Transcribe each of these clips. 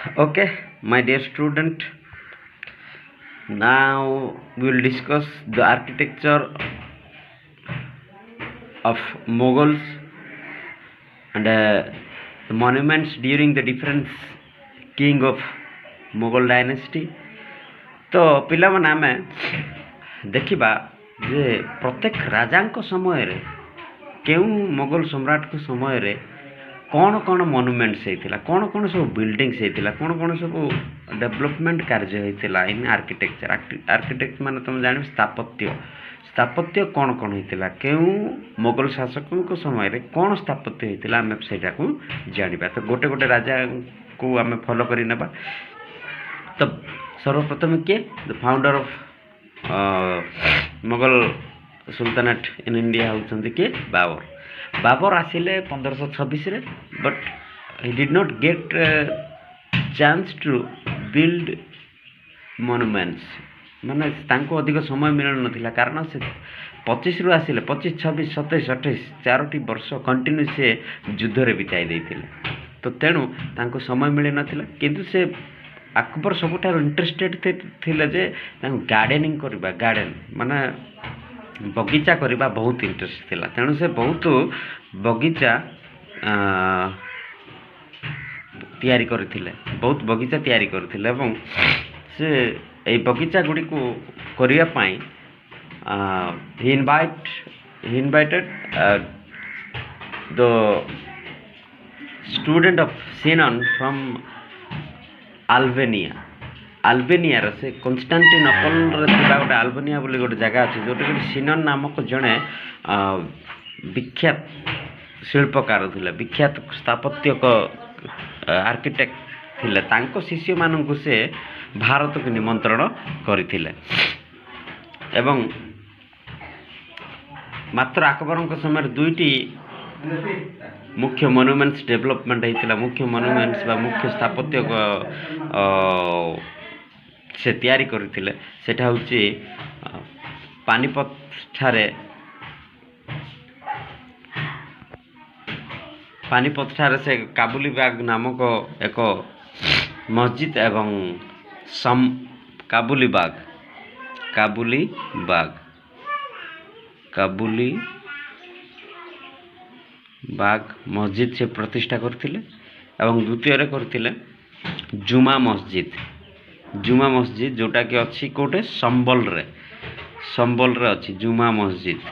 Okay, my dear student, now we will discuss the architecture of Mughals and the monuments during the different king of Mughal dynasty. तो ପିଲାମାନେ ଆମେ ଦେଖିବା ଯେ ପ୍ରତ୍ୟେକ ରାଜାଙ୍କ ସମୟରେ କେଉଁ ମୋଗଲ ସମ୍ରାଟଙ୍କ ସମୟରେ କ'ଣ କ'ଣ ମନୁମେଣ୍ଟସ୍ ହେଇଥିଲା, କ'ଣ କ'ଣ ସବୁ ବିଲ୍ଡିଙ୍ଗସ୍ ହେଇଥିଲା, କ'ଣ କ'ଣ ସବୁ ଡେଭଲପମେଣ୍ଟ କାର୍ଯ୍ୟ ହେଇଥିଲା ଇନ୍ ଆର୍କିଟେକ୍ଚର। ଆର୍କିଟେକ୍ଟ ମାନେ ତୁମେ ଜାଣିବ ସ୍ଥାପତ୍ୟ କ'ଣ କ'ଣ ହେଇଥିଲା, କେଉଁ ମୋଗଲ ଶାସକଙ୍କ ସମୟରେ କ'ଣ ସ୍ଥାପତ୍ୟ ହେଇଥିଲା, ଆମେ ସେଇଟାକୁ ଜାଣିବା। ତ ଗୋଟେ ଗୋଟେ ରାଜାକୁ ଆମେ ଫଲୋ କରି ନେବା। ତ ସର୍ବପ୍ରଥମେ କିଏ? The founder of Mughal sultanate in India ହେଉଛନ୍ତି କିଏ? ବାବର ଆସିଲେ 1526ରେ, but he did not get chance to build monuments. ମାନେ ତାଙ୍କୁ ଅଧିକ ସମୟ ମିଳୁନଥିଲା, କାରଣ ସେ 25ରୁ ଆସିଲେ 25, 26, 27, 28 4ଟି ବର୍ଷ କଣ୍ଟିନ୍ୟୁ ସେ ଯୁଦ୍ଧରେ ବିତାଇ ଦେଇଥିଲେ। ତ ତେଣୁ ତାଙ୍କୁ ସମୟ ମିଳିନଥିଲା, କିନ୍ତୁ ସେ ଆକବର ସବୁଠାରୁ ଇଣ୍ଟରେଷ୍ଟେଡ୍ ଥିଲେ ଯେ ତାଙ୍କୁ ଗାର୍ଡେନିଂ କରିବା, ମାନେ ବଗିଚା କରିବା ବହୁତ ଇଣ୍ଟରେଷ୍ଟ ଥିଲା। ତେଣୁ ସେ ବହୁତ ବଗିଚା ତିଆରି କରିଥିଲେ ଏବଂ ସେ ଏଇ ବଗିଚା ଗୁଡ଼ିକୁ କରିବା ପାଇଁ he invited the student of Sinon from ଆଲବେନିଆର ସେ କନଷ୍ଟାଣ୍ଟିନୋପଲରେ ଥିବା ଗୋଟେ ଆଲବେନିଆ ବୋଲି ଗୋଟେ ଜାଗା ଅଛି, ଯେଉଁଟାକି ସିନନ୍ ନାମକ ଜଣେ ବିଖ୍ୟାତ ଶିଳ୍ପକାର ଥିଲେ, ବିଖ୍ୟାତ ସ୍ଥାପତ୍ୟକ ଆର୍କିଟେକ୍ଟ ଥିଲେ। ତାଙ୍କ ଶିଷ୍ୟମାନଙ୍କୁ ସେ ଭାରତକୁ ନିମନ୍ତ୍ରଣ କରିଥିଲେ ଏବଂ ମାତ୍ର ଆକବରଙ୍କ ସମୟରେ 2ଟି ମୁଖ୍ୟ ମନୁମେଣ୍ଟସ୍ ଡେଭଲପମେଣ୍ଟ ହେଇଥିଲା। ମୁଖ୍ୟ ମନୁମେଣ୍ଟସ୍ ବା ମୁଖ୍ୟ ସ୍ଥାପତ୍ୟ ସେ ତିଆରି କରିଥିଲେ। ସେଟା ହେଉଛି ପାନିପଥଠାରେ ସେ କାବୁଲିବାଗ ନାମକ ଏକ ମସଜିଦ୍ ଏବଂ କାବୁଲିବାଗ ମସଜିଦ୍ ସେ ପ୍ରତିଷ୍ଠା କରିଥିଲେ ଏବଂ ଦ୍ୱିତୀୟରେ କରିଥିଲେ ଜୁମା ମସଜିଦ୍, ଯେଉଁଟାକି ଅଛି କେଉଁଠି? ସମ୍ବଲରେ ଅଛି ଜୁମା ମସଜିଦ୍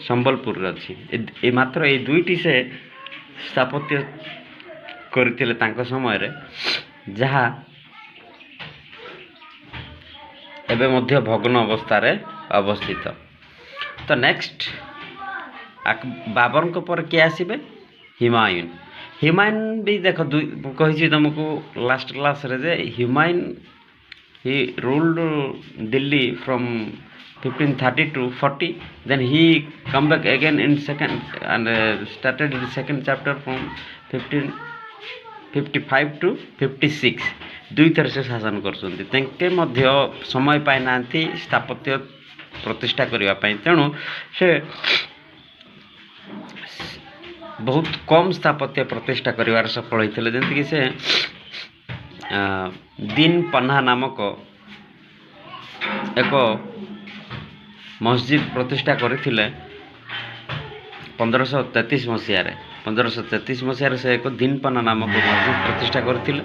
ସମ୍ବଲପୁରରେ ଅଛି। ମାତ୍ର ଏଇ 2ଟି ସେ ସ୍ଥାପତ୍ୟ କରିଥିଲେ ତାଙ୍କ ସମୟରେ, ଯାହା ଏବେ ମଧ୍ୟ ଭଗ୍ନ ଅବସ୍ଥାରେ ଅବସ୍ଥିତ। ତ ନେକ୍ସଟ ବାବରଙ୍କ ପରେ କିଏ ଆସିବେ? ହୁମାୟୁନ୍ ବି ଦେଖ, କହିଛି ତୁମକୁ ଲାଷ୍ଟ କ୍ଲାସ୍ରେ ଯେ ହୁମାୟୁନ୍ ହି ruled Delhi from 1530 to 40, then he come back again in second and started the second chapter from 1555 to 56। 2 ଥର ସେ ଶାସନ କରୁଛନ୍ତି। ତାଙ୍କେ ମଧ୍ୟ ସମୟ ପାଇନାହାନ୍ତି ସ୍ଥାପତ୍ୟ ପ୍ରତିଷ୍ଠା କରିବା ପାଇଁ, ତେଣୁ ସେ ବହୁତ କମ୍ ସ୍ଥାପତ୍ୟ ପ୍ରତିଷ୍ଠା କରିବାରେ ସଫଳ ହୋଇଥିଲେ। ଯେମିତିକି ସେ ଦିନ୍ ପନ୍ନା ନାମକ ଏକ ମସଜିଦ୍ ପ୍ରତିଷ୍ଠା କରିଥିଲେ 1533 ମସିହାରେ। 1533 ମସିହାରେ ସେ ଏକ ଦିନ୍ ପନ୍ନା ନାମକ ମସଜିଦ୍ ପ୍ରତିଷ୍ଠା କରିଥିଲେ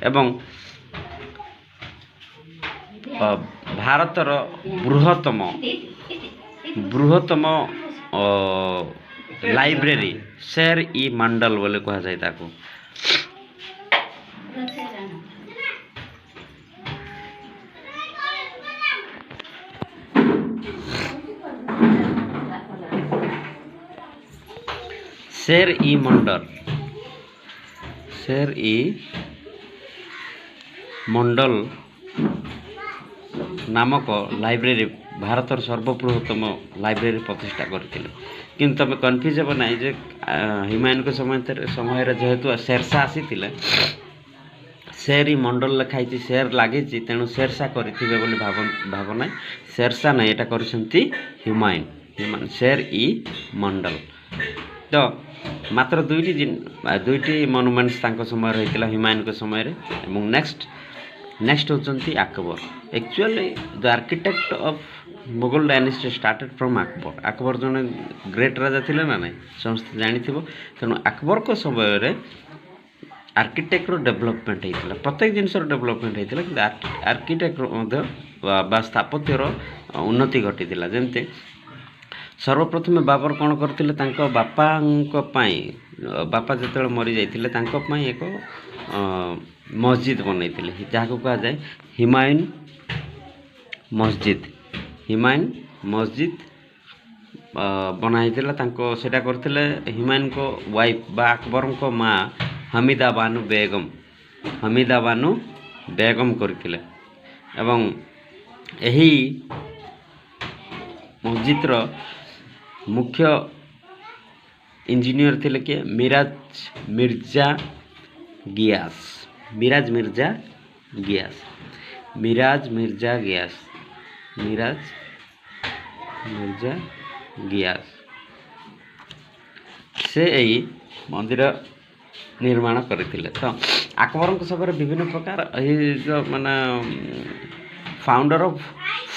ଏବଂ ଭାରତର ବୃହତ୍ତମ ଲାଇବ୍ରେରୀ ଶେର୍ ଇ ମଣ୍ଡଲ ବୋଲି କୁହାଯାଏ ତାକୁ। ଶେର୍ ଇ ମଣ୍ଡଲ ନାମକ ଲାଇବ୍ରେରୀ ଭାରତର ସର୍ବବୃହତ୍ତମ ଲାଇବ୍ରେରୀ ପ୍ରତିଷ୍ଠା କରିଥିଲେ। କିନ୍ତୁ ତୁମେ କନଫ୍ୟୁଜ୍ ହେବ ନାହିଁ ଯେ ହୁମାୟୁନଙ୍କ ସମୟରେ ଯେହେତୁ ଶେରଶାହ ଆସିଥିଲେ, ଶେର୍ ଇ ମଣ୍ଡଲ ଲେଖା ହେଇଛି, ଶେର୍ ଲାଗିଛି, ତେଣୁ ଶେରଶାହ କରିଥିବେ ବୋଲି ଭାବ ନାହିଁ। ଶେରଶାହ ନାହିଁ, ଏଇଟା କରିଛନ୍ତି ହୁମାୟୁନ୍। शेर इ मंडल। तो मात्र दुईटी मनुमेंट्स तांको समय रही हुमायूं के समय रे। नेक्स्ट होचंती Akbar. Actually the architect of Mughal dynasty started from Akbar. Akbar जने ग्रेट राजा थिले ना नहीं समस्त जानी थिबो। तेणु अकबर को समय रे आर्किटेक्ट डेवलपमेंट होता प्रत्येक जिनस डेवलपमेंट होता कि आर्किटेक्ट बा स्थापत्यर उन्नति घटी जमती सर्वप्रथमे बाबर कौन करते बापा जो मरी जाते एक मस्जिद बनई जहाँ कह जाए हुमायूं मस्जिद बनाई सेटा करते हुमायूं को वाइफ बा अकबर को माँ हमीदा बानु बेगम करथिले एवं एही मस्जिद रो मुख्य इंजीनियर थिले के मिराज मिर्जा गियास से यही मंदिर निर्माण करथिले। तो अकबर के समय विभिन्न प्रकार जो माने फाउंडर ऑफ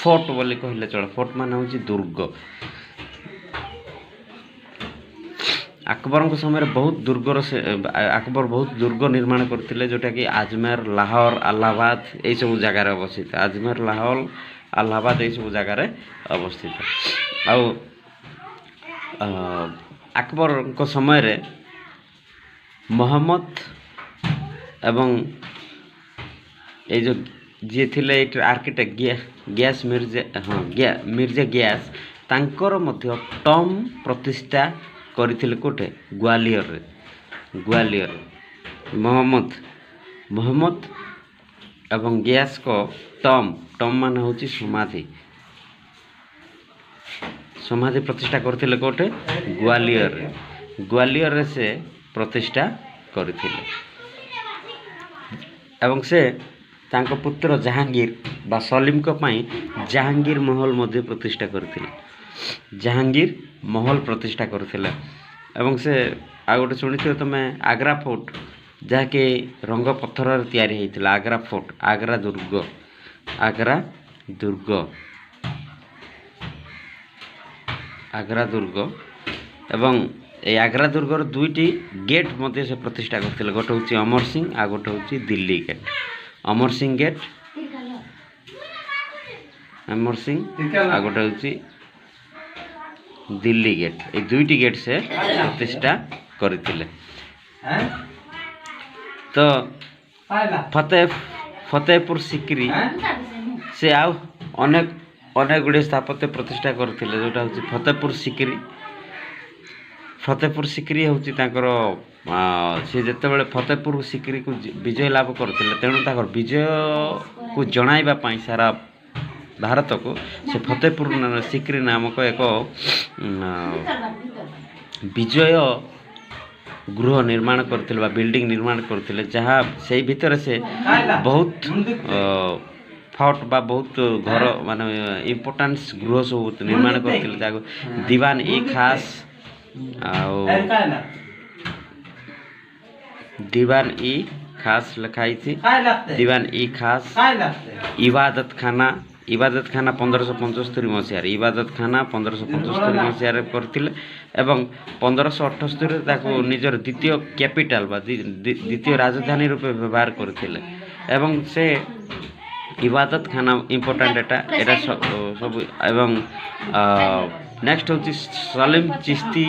फोर्ट बोली कहले चल। फोर्ट माने होची दुर्ग। अकबर के समय बहुत दुर्गर से अकबर बहुत दुर्ग निर्माण करथिले जोटा कि अजमेर लाहौर इलाहाबाद यही सब जगार अवस्थित। अजमेर लाहौर इलाहाबाद यही सब जगार अवस्थित। आउ अकबर को समय रे मोहम्मद एवं ये जो जी थिले आर्किटेक्ट गियास मिर्जा गियास तांकर मध्य टॉम प्रतिष्ठा करथिले कोठे ग्वालियर मोहम्मद एवं गियास को टॉम मान होची समाधि प्रतिष्ठा करथिले कोठे ग्वालियर से प्रतिष्ठा करथिले एवं से तांको पुत्र जहांगीर बा सलीम को पाई जहांगीर महल मध्य प्रतिष्ठा करथिले एवं से आ गोटे शुणिथिबो तमे आग्रा फोर्ट जहाँकि रंग पत्थर तैयारी होइतिला आग्रा फोर्ट आग्रा दुर्ग एवं ए आग्रा दुर्गर दुईटी गेट मध्य से प्रतिष्ठा करथिले। गोटे होची अमर सिंह आ गोटे होची दिल्ली गेट। अमर सिंह आ गोटे होची दिल्ली गेट। ए दुईटी गेट से प्रतिष्ठा करथिले। तो फतेहपुर सिकरी से आउ अनेक गुड़े स्थापत्य प्रतिष्ठा करथिले जोटा होची फतेहपुर सिकरी होची तांकर से जेतेबेले फतेहपुर सिकरी को विजय लाभ करथिले तेणु ताकर विजय को जणाइबा पई सारा भारत को से फतेहपुर सिकरी नामक एक विजय गृह निर्माण करथिले बा बिल्डिंग निर्माण करथिले जहाँ से भीतर से बहुत फोर्ट बा बहुत घर माने इम्पोर्टेंस गृह सब निर्माण करथिले जाको दीवान ई खास दीवान ई खास लिखाई थी। दीवान ई खास इबादत खाना 1575 मसीह इबादत खाना 1575 मसीह करथिले एवं 1578 ताको निजर द्वितीय कैपिटल बा द्वितीय राजधानी रूपे व्यवहार करथिले एवं से इबादत खाना इम्पोर्टेंट एटा सब एवं नेक्स्ट होची सलीम चिश्ती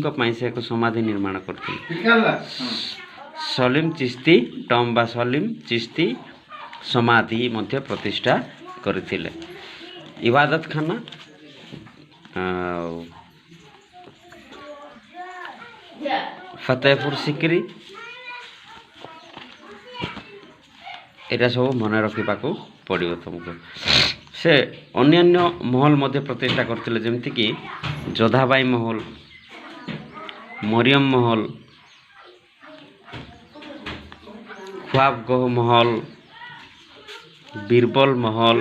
को पाई से एक समाधि निर्माण करथिले। सलीम चिश्ती टॉम बा सलीम चिश्ती समाधि मध्य प्रतिष्ठा करथिले। इबादत खाना फतेहपुर सिकरी एटा सब मन रखा पड़ो तुमको। से अन्यान्य महल मध्य प्रतिष्ठा करथिले जेमति कि जोधाबाई महल मरियम महल ख्वाबगह महल বীরবল মহল